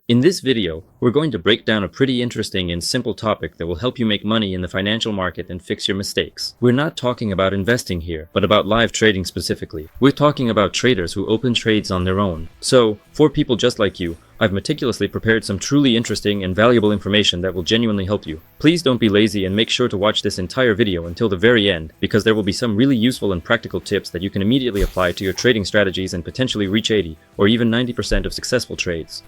In this video, we're going to break down a pretty interesting and simple topic that will help you make money in the financial market and fix your mistakes. We're not talking about investing here, but about live trading specifically. We're talking about traders who open trades on their own. So, for people just like you, I've meticulously prepared some truly interesting and valuable information that will genuinely help you. Please don't be lazy and make sure to watch this entire video until the very end, because there will be some really useful and practical tips that you can immediately apply to your trading strategies and potentially reach 80 or even 90% of successful trades.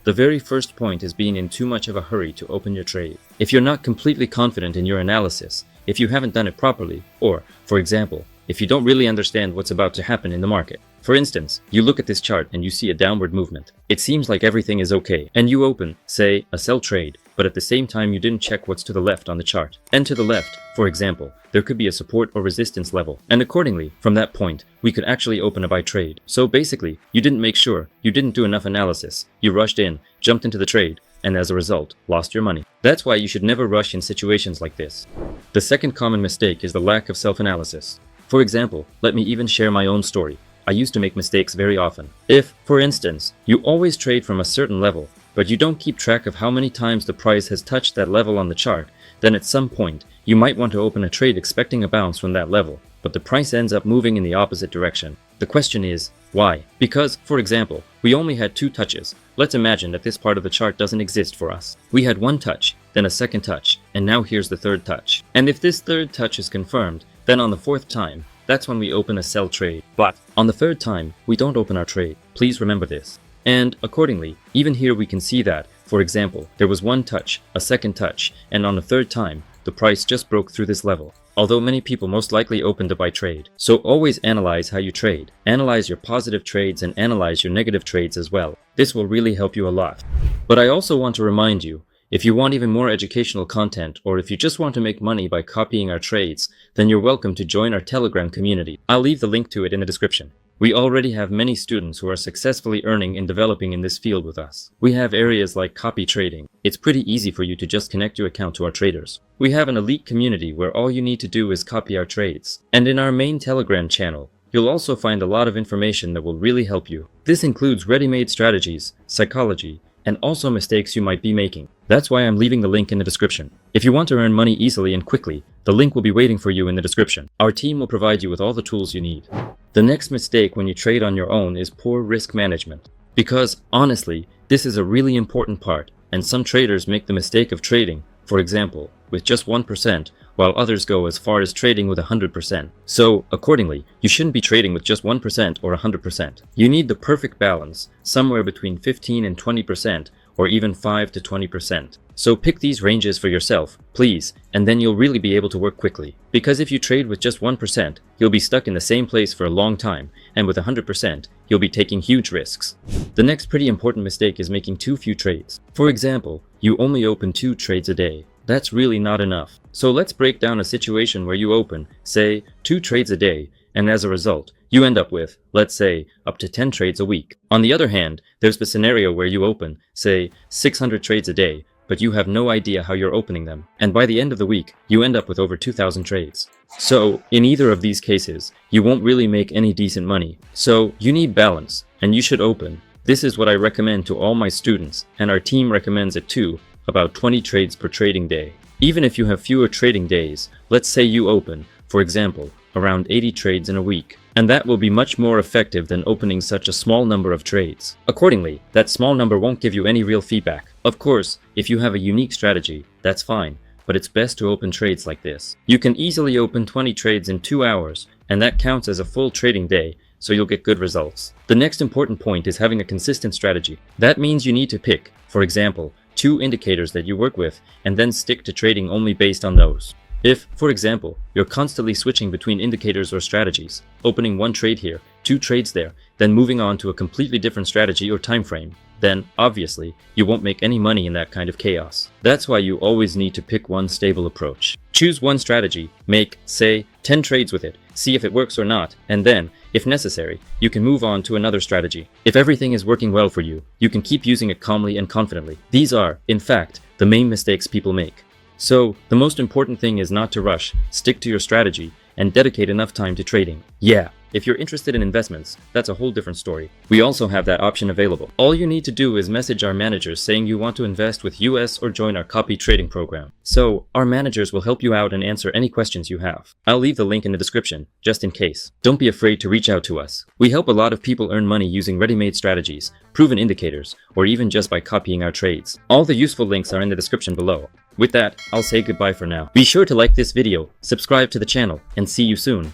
The very first point is being in too much of a hurry to open your trade. If you're not completely confident in your analysis, if you haven't done it properly, or, for example, if you don't really understand what's about to happen in the market. For instance, you look at this chart and you see a downward movement. It seems like everything is okay, and you open, say, a sell trade, but at the same time you didn't check what's to the left on the chart. And to the left, for example, there could be a support or resistance level, and accordingly, from that point, we could actually open a buy trade. So basically, you didn't make sure, you didn't do enough analysis, you rushed in, jumped into the trade, and as a result, lost your money. That's why you should never rush in situations like this. The second common mistake is the lack of self-analysis. For example, let me even share my own story. I used to make mistakes very often. If, for instance, you always trade from a certain level, but you don't keep track of how many times the price has touched that level on the chart, then at some point, you might want to open a trade expecting a bounce from that level, but the price ends up moving in the opposite direction. The question is, why? Because, for example, we only had 2 touches. Let's imagine that this part of the chart doesn't exist for us. We had 1 touch, then a second touch, and now here's the 3rd touch. And if this 3rd touch is confirmed, then on the 4th time, that's when we open a sell trade. But on the 3rd time, we don't open our trade. Please remember this. And accordingly, even here we can see that, for example, there was 1 touch, a second touch, and on the 3rd time, the price just broke through this level. Although many people most likely opened a buy trade. So always analyze how you trade. Analyze your positive trades and analyze your negative trades as well. This will really help you a lot. But I also want to remind you, if you want even more educational content, or if you just want to make money by copying our trades, then you're welcome to join our Telegram community. I'll leave the link to it in the description. We already have many students who are successfully earning and developing in this field with us. We have areas like copy trading. It's pretty easy for you to just connect your account to our traders. We have an elite community where all you need to do is copy our trades. And in our main Telegram channel, you'll also find a lot of information that will really help you. This includes ready-made strategies, psychology, and also mistakes you might be making. That's why I'm leaving the link in the description. If you want to earn money easily and quickly, the link will be waiting for you in the description. Our team will provide you with all the tools you need. The next mistake when you trade on your own is poor risk management. Because, honestly, this is a really important part, and some traders make the mistake of trading, for example, with just 1%, while others go as far as trading with 100%. So, accordingly, you shouldn't be trading with just 1% or 100%. You need the perfect balance, somewhere between 15 and 20%, or even 5 to 20%. So pick these ranges for yourself, please, and then you'll really be able to work quickly. Because if you trade with just 1%, you'll be stuck in the same place for a long time, and with 100%, you'll be taking huge risks. The next pretty important mistake is making too few trades. For example, you only open 2 trades a day. That's really not enough. So let's break down a situation where you open, say, 2 trades a day, and as a result, you end up with, let's say, up to 10 trades a week. On the other hand, there's the scenario where you open, say, 600 trades a day, but you have no idea how you're opening them. And by the end of the week, you end up with over 2,000 trades. So, in either of these cases, you won't really make any decent money. So, you need balance, and you should open. This is what I recommend to all my students, and our team recommends it too, about 20 trades per trading day. Even if you have fewer trading days, let's say you open, for example, around 80 trades in a week. And that will be much more effective than opening such a small number of trades. Accordingly, that small number won't give you any real feedback. Of course, if you have a unique strategy, that's fine, but it's best to open trades like this. You can easily open 20 trades in 2 hours, and that counts as a full trading day, so you'll get good results. The next important point is having a consistent strategy. That means you need to pick, for example, 2 indicators that you work with, and then stick to trading only based on those. If, for example, you're constantly switching between indicators or strategies, opening 1 trade here, 2 trades there, then moving on to a completely different strategy or time frame, then, obviously, you won't make any money in that kind of chaos. That's why you always need to pick one stable approach. Choose one strategy, make, say, 10 trades with it, see if it works or not, and then, if necessary, you can move on to another strategy. If everything is working well for you, you can keep using it calmly and confidently. These are, in fact, the main mistakes people make. So, the most important thing is not to rush, stick to your strategy, and dedicate enough time to trading. Yeah, If you're interested in investments, that's a whole different story. We also have that option available. All you need to do is message our managers saying you want to invest with US or join our copy trading program. So, our managers will help you out and answer any questions you have. I'll leave the link in the description, just in case. Don't be afraid to reach out to us. We help a lot of people earn money using ready-made strategies, proven indicators, or even just by copying our trades. All the useful links are in the description below. With that, I'll say goodbye for now. Be sure to like this video, subscribe to the channel, and see you soon.